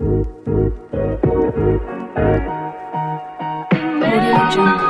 Audio Jungle. Audio Jungle.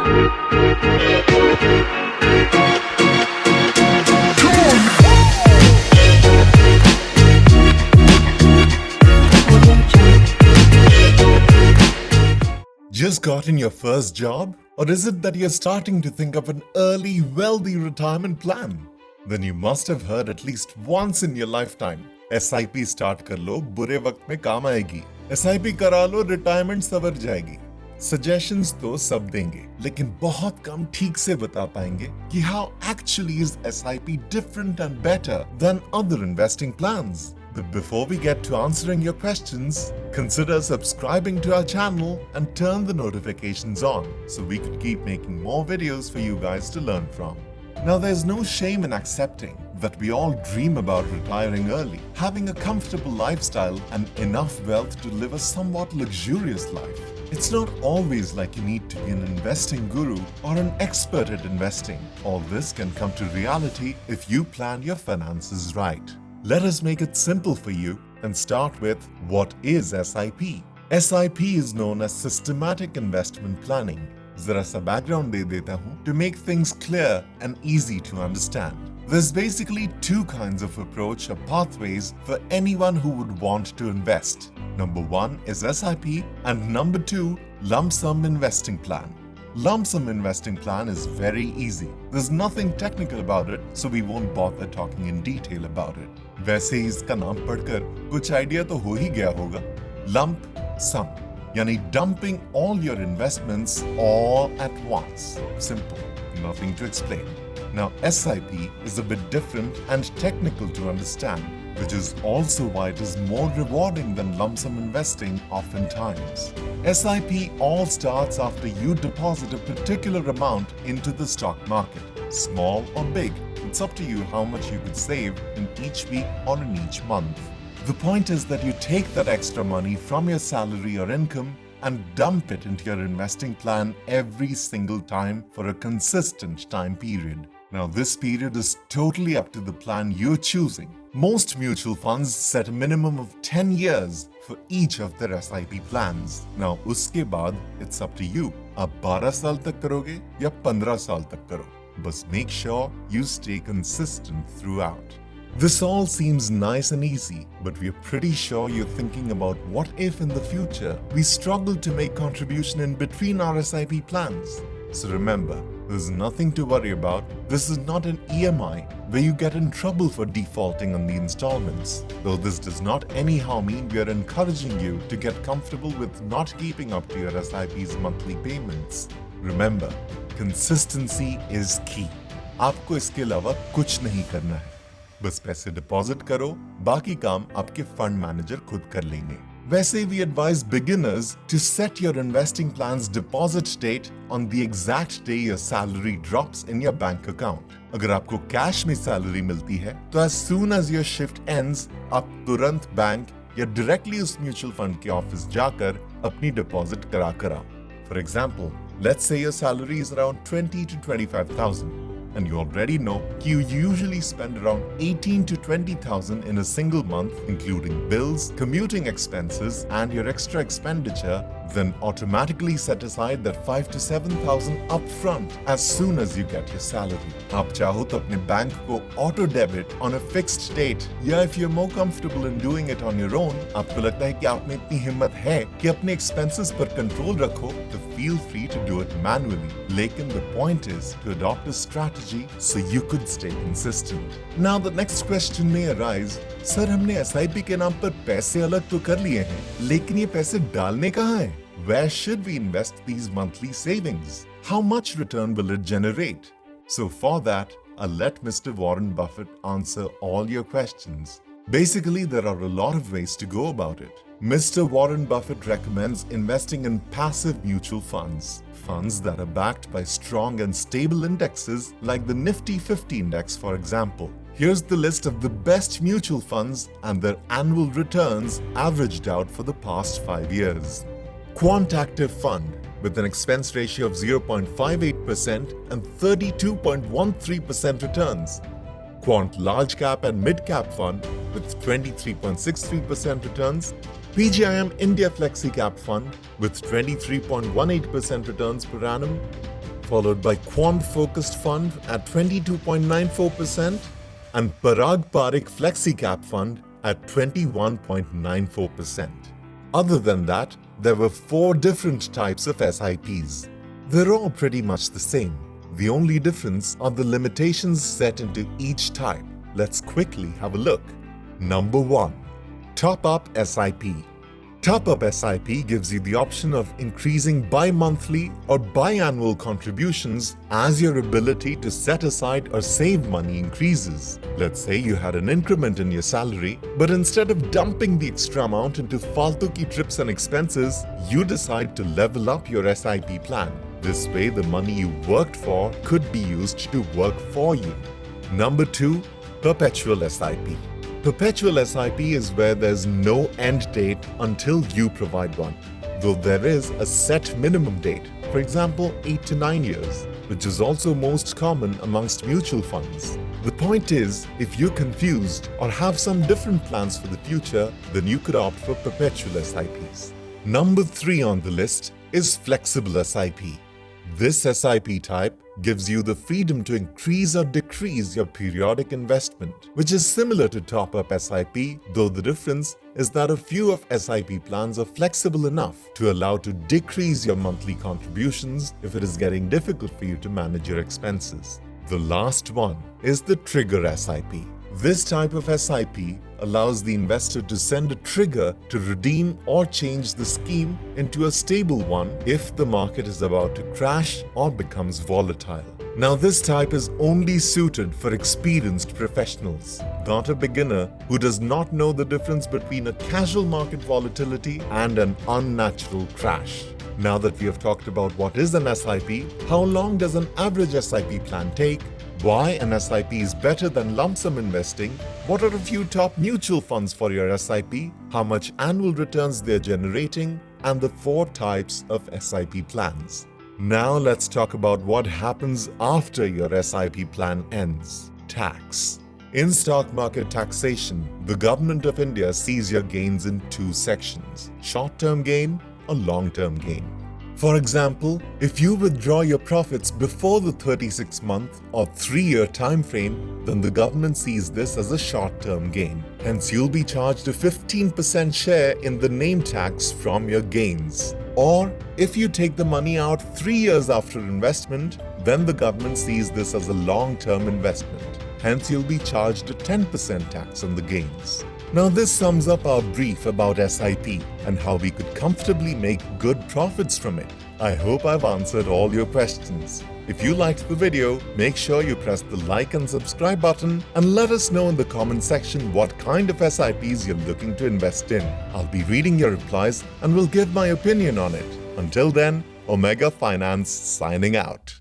Just gotten your first job? Or is it that you're starting to think of an early, wealthy retirement plan? Then you must have heard at least once in your lifetime. SIP start कर लो, बुरे वक्त में काम आएगी. SIP करा लो, retirement सवर जाएगी. Suggestions तो सब देंगे, लेकिन बहुत कम ठीक से बता पाएंगे कि how actually is SIP different and better than other investing plans. But before we get to answering your questions, consider subscribing to our channel and turn the notifications on so we could keep making more videos for you guys to learn from. Now, there's no shame in accepting that we all dream about retiring early, having a comfortable lifestyle and enough wealth to live a somewhat luxurious life. It's not always like you need to be an investing guru or an expert at investing. All this can come to reality if you plan your finances right. Let us make it simple for you and start with what is SIP. SIP is known as Systematic Investment Planning. जरा सा background दे देता हूँ to make things clear and easy to understand. There's basically two kinds of approach or pathways for anyone who would want to invest. Number one is SIP and number two, lump sum investing plan. Lump sum investing plan is very easy. There's nothing technical about it, so we won't bother talking in detail about it. वैसे ही इसका नाम पढ़कर कुछ idea तो हो ही गया होगा. Lump sum, यानी dumping all your investments all at once. Simple, nothing to explain. Now, SIP is a bit different and technical to understand, which is also why it is more rewarding than lump sum investing oftentimes. SIP all starts after you deposit a particular amount into the stock market, small or big. It's up to you how much you could save in each week or in each month. The point is that you take that extra money from your salary or income and dump it into your investing plan every single time for a consistent time period. Now, this period is totally up to the plan you're choosing. Most mutual funds set a minimum of 10 years for each of their SIP plans. Now, uske baad, it's up to you. आप 12 साल तक करोगे या 15 साल तक करो. But make sure you stay consistent throughout. This all seems nice and easy, but we're pretty sure you're thinking about what if in the future we struggle to make contribution in between our SIP plans. So remember, there's nothing to worry about. This is not an EMI where you get in trouble for defaulting on the installments. Though this does not anyhow mean we are encouraging you to get comfortable with not keeping up to your SIP's monthly payments. Remember, consistency is key. आपको इसके अलावा कुछ नहीं करना है. बस पैसे deposit करो, बाकी काम आपके फंड मैनेजर खुद कर लेंगे. वैसे we advise beginners to set your investing plan's deposit date on the exact day your salary drops in your bank account. अगर आपको कैश में सैलरी मिलती है, तो as soon as your shift ends, आप तुरंत बैंक या डायरेक्टली उस म्यूचुअल फंड के ऑफिस जाकर अपनी डिपॉजिट करा कर आओ. For example, let's say your salary is around 20 to 25,000. And you already know you usually spend around 18 to 20,000 in a single month, including bills, commuting expenses, and your extra expenditure. Then automatically set aside that 5 to 7,000 upfront as soon as you get your salary. आप चाहो तो अपने bank को auto debit on a fixed date, या if you're more comfortable in doing it on your own, आपको लगता है कि आप में इतनी हिम्मत है कि अपने expenses पर control रखो, तो feel free to do it manually. लेकिन the point is to adopt a strategy so you could stay consistent. Now the next question may arise, sir हमने SIP के नाम पर पैसे अलग तो कर लिए हैं, लेकिन ये पैसे डालने कहाँ हैं? Where should we invest these monthly savings? How much return will it generate? So for that, I'll let Mr. Warren Buffett answer all your questions. Basically, there are a lot of ways to go about it. Mr. Warren Buffett recommends investing in passive mutual funds. Funds that are backed by strong and stable indexes like the Nifty 50 index, for example. Here's the list of the best mutual funds and their annual returns averaged out for the past 5 years. Quant Active Fund with an expense ratio of 0.58% and 32.13% returns. Quant Large Cap and Mid Cap Fund with 23.63% returns. PGIM India Flexi Cap Fund with 23.18% returns per annum, followed by Quant Focused Fund at 22.94% and Parag Parikh Flexi Cap Fund at 21.94%. Other than that, there were 4 different types of SIPs. They're all pretty much the same. The only difference are the limitations set into each type. Let's quickly have a look. Number 1. Top-up SIP. Top-up SIP gives you the option of increasing bi-monthly or biannual contributions as your ability to set aside or save money increases. Let's say you had an increment in your salary, but instead of dumping the extra amount into faltuki trips and expenses, you decide to level up your SIP plan. This way, the money you worked for could be used to work for you. Number 2. Perpetual SIP. Perpetual SIP is where there's no end date until you provide one, though there is a set minimum date, for example 8 to 9 years, which is also most common amongst mutual funds. The point is, if you're confused or have some different plans for the future, then you could opt for perpetual SIPs. Number 3 on the list is flexible SIP. This SIP type gives you the freedom to increase or decrease your periodic investment, which is similar to top-up SIP, though the difference is that a few of SIP plans are flexible enough to allow to decrease your monthly contributions if it is getting difficult for you to manage your expenses. The last one is the trigger SIP. This type of SIP allows the investor to send a trigger to redeem or change the scheme into a stable one if the market is about to crash or becomes volatile. Now, this type is only suited for experienced professionals, not a beginner who does not know the difference between a casual market volatility and an unnatural crash. Now that we have talked about what is an SIP, how long does an average SIP plan take, why an SIP is better than lump sum investing, what are a few top mutual funds for your SIP, how much annual returns they're generating, and the 4 types of SIP plans. Now let's talk about what happens after your SIP plan ends. Tax. In stock market taxation, the Government of India sees your gains in 2 sections: short-term gain or long-term gain. For example, if you withdraw your profits before the 36-month or 3-year time frame, then the government sees this as a short-term gain. Hence, you'll be charged a 15% share in the name tax from your gains. Or, if you take the money out 3 years after investment, then the government sees this as a long-term investment. Hence, you'll be charged a 10% tax on the gains. Now, this sums up our brief about SIP and how we could comfortably make good profits from it. I hope I've answered all your questions. If you liked the video, make sure you press the like and subscribe button and let us know in the comment section what kind of SIPs you're looking to invest in. I'll be reading your replies and will give my opinion on it. Until then, Omega Finance signing out.